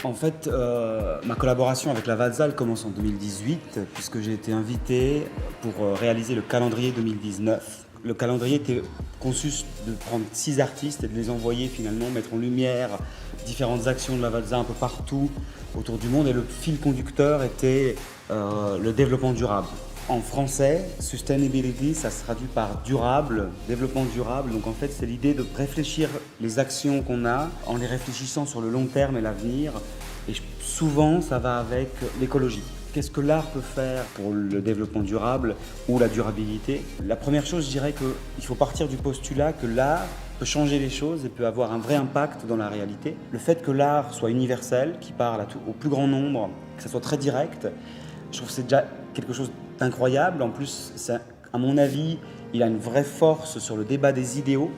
En fait, ma collaboration avec la Vazza elle commence en 2018, puisque j'ai été invité pour réaliser le calendrier 2019. Le calendrier était conçu de prendre 6 artistes et de les envoyer finalement, mettre en lumière différentes actions de la Vazza un peu partout autour du monde. Et le fil conducteur était le développement durable. En français, sustainability, ça se traduit par durable, développement durable. Donc en fait, c'est l'idée de réfléchir les actions qu'on a en les réfléchissant sur le long terme et l'avenir. Et souvent, ça va avec l'écologie. Qu'est-ce que l'art peut faire pour le développement durable ou la durabilité? La première chose, je dirais qu'il faut partir du postulat que l'art peut changer les choses et peut avoir un vrai impact dans la réalité. Le fait que l'art soit universel, qui parle au plus grand nombre, que ça soit très direct, je trouve que c'est déjà quelque chose d'incroyable. En plus, à mon avis, il a une vraie force sur le débat des idéaux.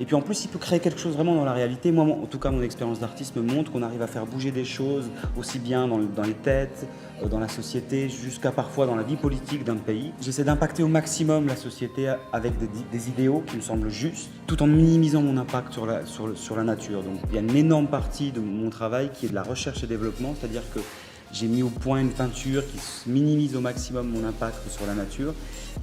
Et puis en plus, il peut créer quelque chose vraiment dans la réalité. Moi, en tout cas, mon expérience d'artiste me montre qu'on arrive à faire bouger des choses aussi bien dans les têtes, dans la société, jusqu'à parfois dans la vie politique d'un pays. J'essaie d'impacter au maximum la société avec des idéaux qui me semblent justes, tout en minimisant mon impact sur la nature. Donc il y a une énorme partie de mon travail qui est de la recherche et développement, c'est-à-dire que j'ai mis au point une peinture qui minimise au maximum mon impact sur la nature.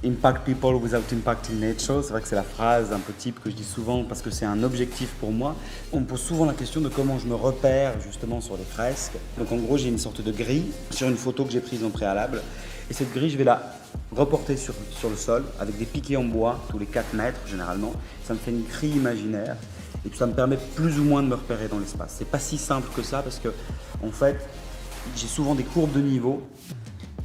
Impact people without impacting nature, c'est vrai que c'est la phrase un peu type que je dis souvent parce que c'est un objectif pour moi. On me pose souvent la question de comment je me repère justement sur les fresques. Donc en gros, j'ai une sorte de grille sur une photo que j'ai prise en préalable. Et cette grille, je vais la reporter sur le sol avec des piquets en bois tous les 4 mètres généralement. Ça me fait une grille imaginaire. Et puis ça me permet plus ou moins de me repérer dans l'espace. C'est pas si simple que ça parce que en fait, j'ai souvent des courbes de niveau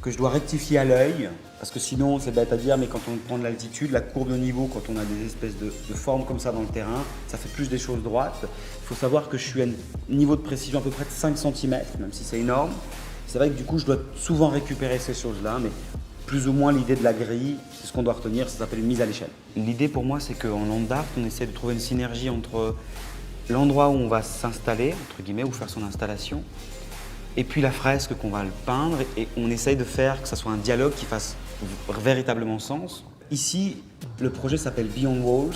que je dois rectifier à l'œil, parce que sinon c'est bête à dire, mais quand on prend de l'altitude, la courbe de niveau, quand on a des espèces de formes comme ça dans le terrain, ça fait plus des choses droites. Il faut savoir que je suis à un niveau de précision à peu près de 5 cm, même si c'est énorme. C'est vrai que du coup je dois souvent récupérer ces choses-là, mais plus ou moins l'idée de la grille, c'est ce qu'on doit retenir, ça s'appelle une mise à l'échelle. L'idée pour moi, c'est qu'en land art, on essaie de trouver une synergie entre l'endroit où on va s'installer, entre guillemets, ou faire son installation, et puis la fresque qu'on va le peindre, et on essaye de faire que ça soit un dialogue qui fasse véritablement sens. Ici, le projet s'appelle Beyond Walls.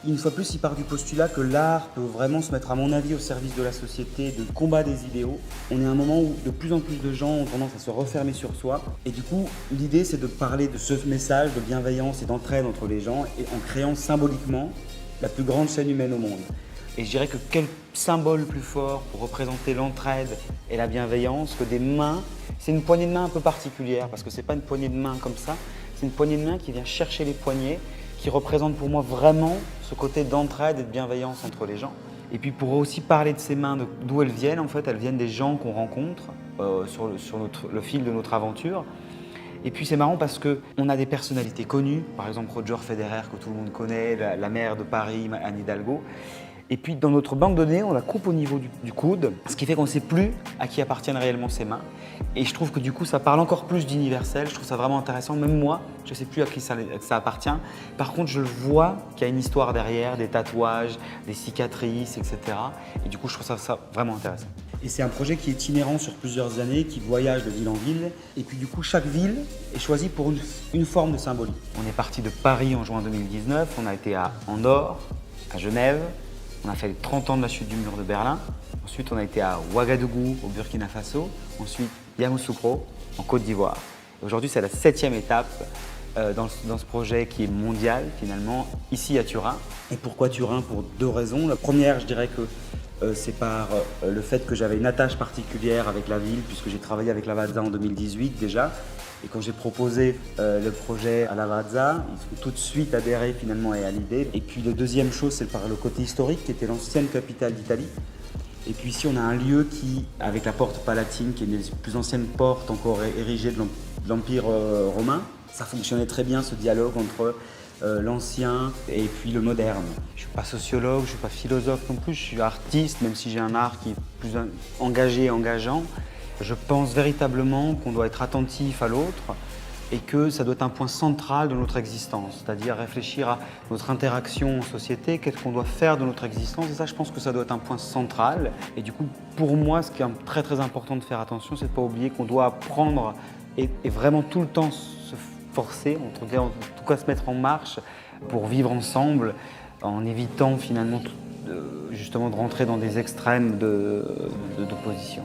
Une fois plus, il part du postulat que l'art peut vraiment se mettre, à mon avis, au service de la société, de combat des idéaux. On est à un moment où de plus en plus de gens ont tendance à se refermer sur soi. Et du coup, l'idée, c'est de parler de ce message de bienveillance et d'entraide entre les gens, et en créant symboliquement la plus grande chaîne humaine au monde. Et je dirais que quel symbole plus fort pour représenter l'entraide et la bienveillance que des mains. C'est une poignée de main un peu particulière parce que ce n'est pas une poignée de main comme ça, c'est une poignée de main qui vient chercher les poignets, qui représente pour moi vraiment ce côté d'entraide et de bienveillance entre les gens. Et puis pour aussi parler de ces mains, d'où elles viennent, en fait, elles viennent des gens qu'on rencontre sur le fil de notre aventure. Et puis c'est marrant parce qu'on a des personnalités connues, par exemple Roger Federer que tout le monde connaît, la maire de Paris, Anne Hidalgo. Et puis dans notre banque de données, on la coupe au niveau du coude, ce qui fait qu'on ne sait plus à qui appartiennent réellement ces mains. Et je trouve que du coup, ça parle encore plus d'universel. Je trouve ça vraiment intéressant. Même moi, je ne sais plus à qui ça appartient. Par contre, je vois qu'il y a une histoire derrière, des tatouages, des cicatrices, etc. Et du coup, je trouve ça vraiment intéressant. Et c'est un projet qui est itinérant sur plusieurs années, qui voyage de ville en ville. Et puis du coup, chaque ville est choisie pour une forme de symbolique. On est parti de Paris en juin 2019. On a été à Andorre, à Genève. On a fait les 30 ans de la chute du mur de Berlin. Ensuite, on a été à Ouagadougou, au Burkina Faso. Ensuite, Yamoussoukro, en Côte d'Ivoire. Aujourd'hui, c'est la 7e étape dans ce projet qui est mondial, finalement, ici à Turin. Et pourquoi Turin? Pour 2 raisons. La première, je dirais que c'est par le fait que j'avais une attache particulière avec la ville, puisque j'ai travaillé avec la Vazza en 2018 déjà. Et quand j'ai proposé le projet à la Vazza, ils ont tout de suite adhéré finalement à l'idée. Et puis la deuxième chose, c'est par le côté historique, qui était l'ancienne capitale d'Italie. Et puis ici, on a un lieu qui, avec la porte palatine, qui est une des plus anciennes portes encore érigées de l'Empire romain, ça fonctionnait très bien ce dialogue entre l'ancien et puis le moderne. Je ne suis pas sociologue, je ne suis pas philosophe non plus, je suis artiste, même si j'ai un art qui est plus engagé et engageant. Je pense véritablement qu'on doit être attentif à l'autre et que ça doit être un point central de notre existence, c'est-à-dire réfléchir à notre interaction en société, qu'est-ce qu'on doit faire de notre existence, et ça, je pense que ça doit être un point central. Et du coup, pour moi, ce qui est très très important de faire attention, c'est de ne pas oublier qu'on doit apprendre et vraiment tout le temps se forcer, en tout cas se mettre en marche pour vivre ensemble, en évitant finalement justement de rentrer dans des extrêmes d'opposition.